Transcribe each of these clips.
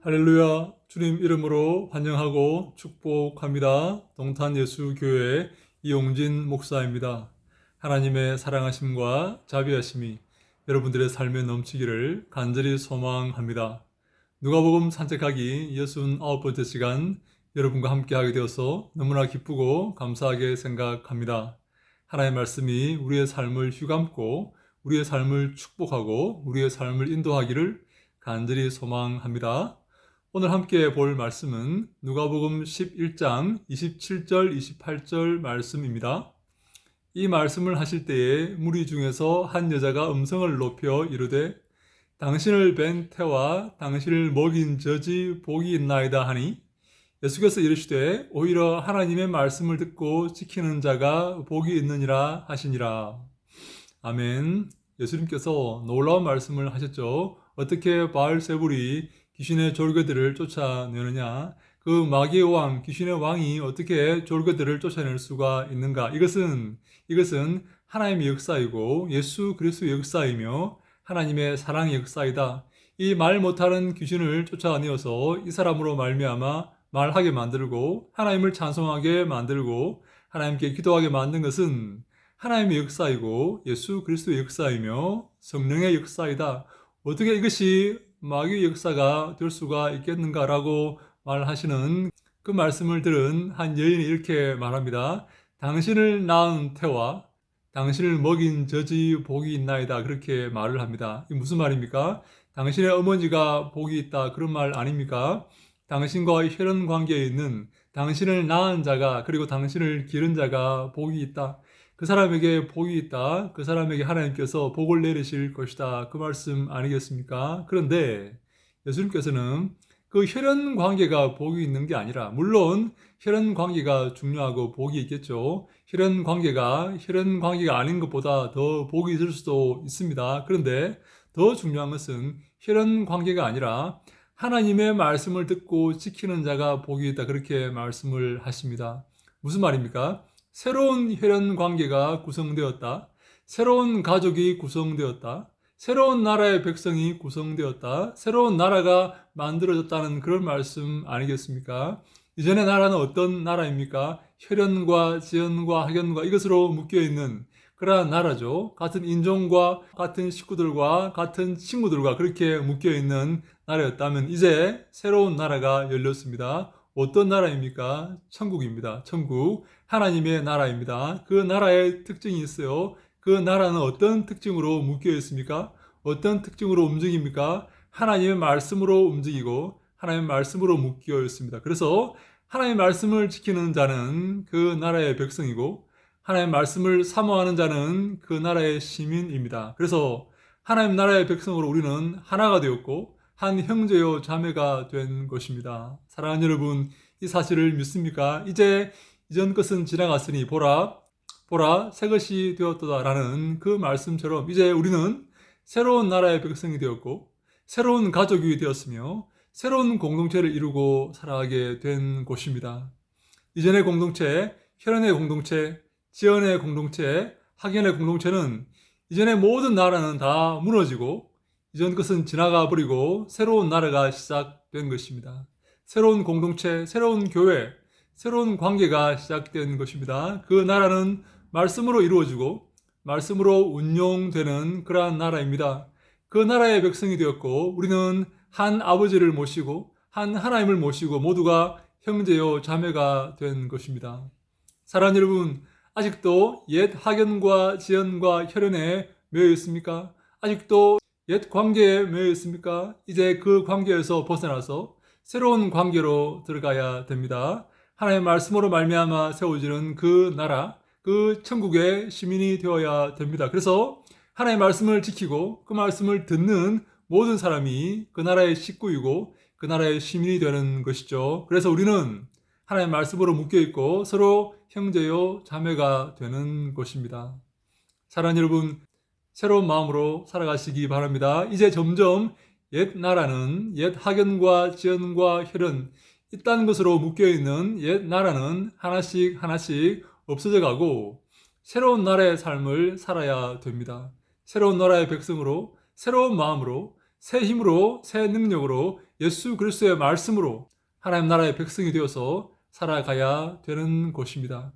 할렐루야. 주님 이름으로 환영하고 축복합니다. 동탄예수교회 이용진 목사입니다. 하나님의 사랑하심과 자비하심이 여러분들의 삶에 넘치기를 간절히 소망합니다. 누가복음 산책하기 69번째 시간 여러분과 함께하게 되어서 너무나 기쁘고 감사하게 생각합니다. 하나님의 말씀이 우리의 삶을 휘감고 우리의 삶을 축복하고 우리의 삶을 인도하기를 간절히 소망합니다. 오늘 함께 볼 말씀은 누가복음 11장 27절 28절 말씀입니다. 이 말씀을 하실 때에 무리 중에서 한 여자가 음성을 높여 이르되 당신을 뵌 태와 당신을 먹인 젖이 복이 있나이다 하니 예수께서 이르시되 오히려 하나님의 말씀을 듣고 지키는 자가 복이 있느니라 하시니라. 아멘. 예수님께서 놀라운 말씀을 하셨죠. 어떻게 바알세불이 귀신의 졸개들을 쫓아내느냐, 그 마귀의 왕, 귀신의 왕이 어떻게 졸개들을 쫓아낼 수가 있는가. 이것은 하나님의 역사이고 예수 그리스도의 역사이며 하나님의 사랑의 역사이다. 이 말 못하는 귀신을 쫓아내어서 이 사람으로 말미암아 말하게 만들고 하나님을 찬송하게 만들고 하나님께 기도하게 만든 것은 하나님의 역사이고 예수 그리스도의 역사이며 성령의 역사이다. 어떻게 이것이 마귀의 역사가 될 수가 있겠는가라고 말하시는 그 말씀을 들은 한 여인이 이렇게 말합니다. 당신을 낳은 태와 당신을 먹인 젖이 복이 있나이다. 그렇게 말을 합니다. 이게 무슨 말입니까? 당신의 어머니가 복이 있다. 그런 말 아닙니까? 당신과 혈연 관계에 있는 당신을 낳은 자가 그리고 당신을 기른 자가 복이 있다. 그 사람에게 복이 있다. 그 사람에게 하나님께서 복을 내리실 것이다. 그 말씀 아니겠습니까? 그런데 예수님께서는 그 혈연 관계가 복이 있는 게 아니라, 물론 혈연 관계가 중요하고 복이 있겠죠. 혈연 관계가 아닌 것보다 더 복이 있을 수도 있습니다. 그런데 더 중요한 것은 혈연 관계가 아니라 하나님의 말씀을 듣고 지키는 자가 복이 있다. 그렇게 말씀을 하십니다. 무슨 말입니까? 새로운 혈연 관계가 구성되었다. 새로운 가족이 구성되었다. 새로운 나라의 백성이 구성되었다. 새로운 나라가 만들어졌다는 그런 말씀 아니겠습니까? 이전의 나라는 어떤 나라입니까? 혈연과 지연과 학연과 이것으로 묶여있는 그러한 나라죠. 같은 인종과 같은 식구들과 같은 친구들과 그렇게 묶여있는 나라였다면 이제 새로운 나라가 열렸습니다. 어떤 나라입니까? 천국입니다. 천국. 하나님의 나라입니다. 그 나라의 특징이 있어요. 그 나라는 어떤 특징으로 묶여 있습니까? 어떤 특징으로 움직입니까? 하나님의 말씀으로 움직이고 하나님의 말씀으로 묶여 있습니다. 그래서 하나님의 말씀을 지키는 자는 그 나라의 백성이고 하나님의 말씀을 사모하는 자는 그 나라의 시민입니다. 그래서 하나님 나라의 백성으로 우리는 하나가 되었고 한 형제요 자매가 된 것입니다. 사랑하는 여러분, 이 사실을 믿습니까? 이제 이전 것은 지나갔으니 보라 새 것이 되었도다라는 그 말씀처럼 이제 우리는 새로운 나라의 백성이 되었고 새로운 가족이 되었으며 새로운 공동체를 이루고 살아가게 된 곳입니다. 이전의 공동체, 혈연의 공동체, 지연의 공동체, 학연의 공동체는 이전의 모든 나라는 다 무너지고 이전 것은 지나가 버리고 새로운 나라가 시작된 것입니다. 새로운 공동체, 새로운 교회, 새로운 관계가 시작된 것입니다. 그 나라는 말씀으로 이루어지고 말씀으로 운용되는 그러한 나라입니다. 그 나라의 백성이 되었고 우리는 한 아버지를 모시고 한 하나님을 모시고 모두가 형제요 자매가 된 것입니다. 사랑하는 여러분, 아직도 옛 학연과 지연과 혈연에 매여 있습니까? 아직도 옛 관계에 매여 있습니까? 이제 그 관계에서 벗어나서 새로운 관계로 들어가야 됩니다. 하나님의 말씀으로 말미암아 세워지는 그 나라, 그 천국의 시민이 되어야 됩니다. 그래서 하나님의 말씀을 지키고 그 말씀을 듣는 모든 사람이 그 나라의 식구이고 그 나라의 시민이 되는 것이죠. 그래서 우리는 하나님의 말씀으로 묶여있고 서로 형제요 자매가 되는 것입니다. 사랑하는 여러분, 새로운 마음으로 살아가시기 바랍니다. 이제 점점 옛 나라는 옛 학연과 지연과 혈연 이딴 것으로 묶여있는 옛 나라는 하나씩 없어져 가고 새로운 나라의 삶을 살아야 됩니다. 새로운 나라의 백성으로 새로운 마음으로 새 힘으로 새 능력으로 예수 그리스도의 말씀으로 하나님 나라의 백성이 되어서 살아가야 되는 것입니다.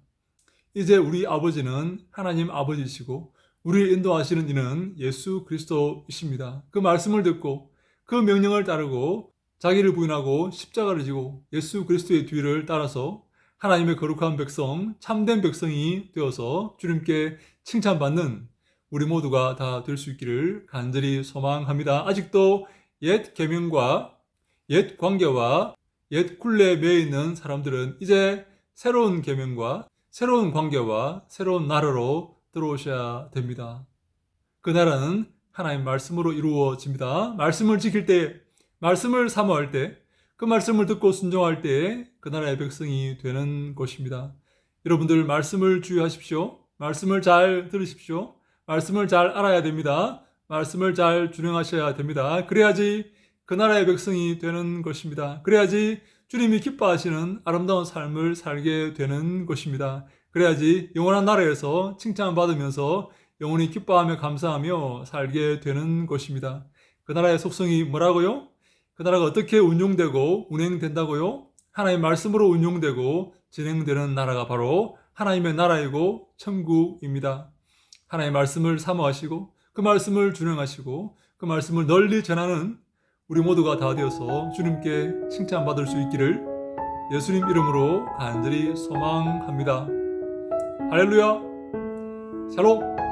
이제 우리 아버지는 하나님 아버지이시고 우리를 인도하시는 이는 예수 그리스도이십니다. 그 말씀을 듣고 그 명령을 따르고 자기를 부인하고 십자가를 지고 예수 그리스도의 뒤를 따라서 하나님의 거룩한 백성, 참된 백성이 되어서 주님께 칭찬받는 우리 모두가 다 될 수 있기를 간절히 소망합니다. 아직도 옛 계명과 옛 관계와 옛 굴레에 매여 있는 사람들은 이제 새로운 계명과 새로운 관계와 새로운 나라로 들어오셔야 됩니다. 그 나라는 하나님 말씀으로 이루어집니다. 말씀을 지킬 때, 말씀을 사모할 때, 그 말씀을 듣고 순종할 때 그 나라의 백성이 되는 것입니다. 여러분들 말씀을 주의하십시오. 말씀을 잘 들으십시오. 말씀을 잘 알아야 됩니다. 말씀을 잘 준행하셔야 됩니다. 그래야지 그 나라의 백성이 되는 것입니다. 그래야지 주님이 기뻐하시는 아름다운 삶을 살게 되는 것입니다. 그래야지 영원한 나라에서 칭찬받으면서 영원히 기뻐하며 감사하며 살게 되는 것입니다. 그 나라의 속성이 뭐라고요? 그 나라가 어떻게 운용되고 운행된다고요? 하나님의 말씀으로 운용되고 진행되는 나라가 바로 하나님의 나라이고 천국입니다. 하나님의 말씀을 사모하시고 그 말씀을 준행하시고 그 말씀을 널리 전하는 우리 모두가 다 되어서 주님께 칭찬받을 수 있기를 예수님 이름으로 간절히 소망합니다. 할렐루야! 샬롬!